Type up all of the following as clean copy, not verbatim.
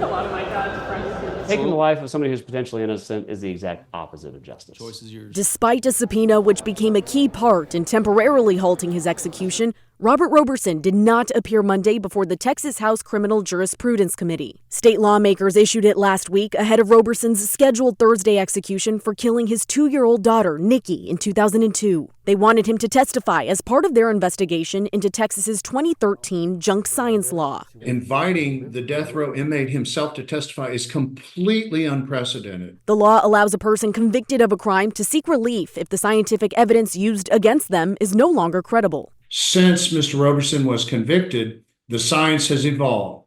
a lot of my dad's friends. Taking the life of somebody who's potentially innocent is the exact opposite of justice. Choice is yours. Despite a subpoena which became a key part in temporarily halting his execution, Robert Roberson did not appear Monday before the Texas House Criminal Jurisprudence Committee. State lawmakers issued it last week ahead of Roberson's scheduled Thursday execution for killing his 2-year-old daughter, Nikki, in 2002. They wanted him to testify as part of their investigation into Texas's 2013 junk science law. Inviting the death row inmate himself to testify is completely unprecedented. The law allows a person convicted of a crime to seek relief if the scientific evidence used against them is no longer credible. Since Mr. Roberson was convicted, the science has evolved.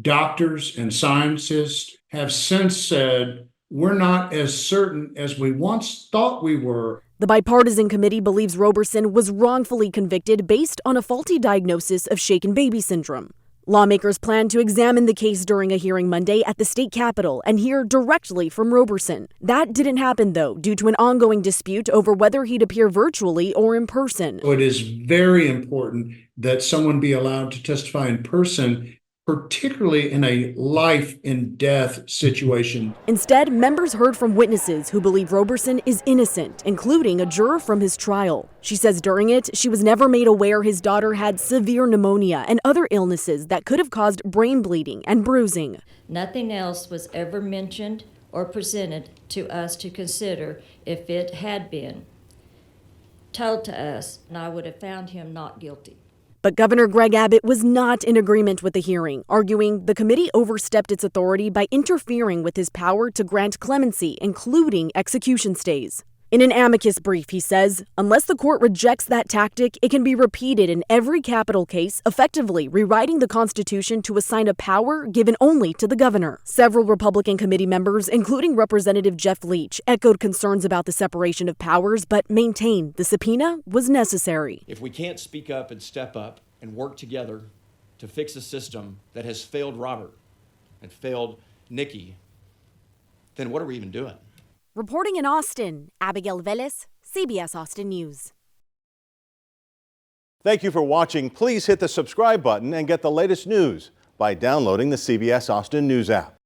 Doctors and scientists have since said, we're not as certain as we once thought we were. The bipartisan committee believes Roberson was wrongfully convicted based on a faulty diagnosis of shaken baby syndrome. Lawmakers plan to examine the case during a hearing Monday at the state capitol and hear directly from Roberson. That didn't happen, though, due to an ongoing dispute over whether he'd appear virtually or in person. It is very important that someone be allowed to testify in person, particularly in a life and death situation. Instead, members heard from witnesses who believe Roberson is innocent, including a juror from his trial. She says during it, she was never made aware his daughter had severe pneumonia and other illnesses that could have caused brain bleeding and bruising. Nothing else was ever mentioned or presented to us to consider if it had been told to us, and I would have found him not guilty. But Governor Greg Abbott was not in agreement with the hearing, arguing the committee overstepped its authority by interfering with his power to grant clemency, including execution stays. In an amicus brief, he says, unless the court rejects that tactic, it can be repeated in every capital case, effectively rewriting the Constitution to assign a power given only to the governor. Several Republican committee members, including Representative Jeff Leach, echoed concerns about the separation of powers, but maintained the subpoena was necessary. If we can't speak up and step up and work together to fix a system that has failed Robert and failed Nikki, then what are we even doing? Reporting in Austin, Abigail Velez, CBS Austin News. Thank you for watching. Please hit the subscribe button and get the latest news by downloading the CBS Austin News app.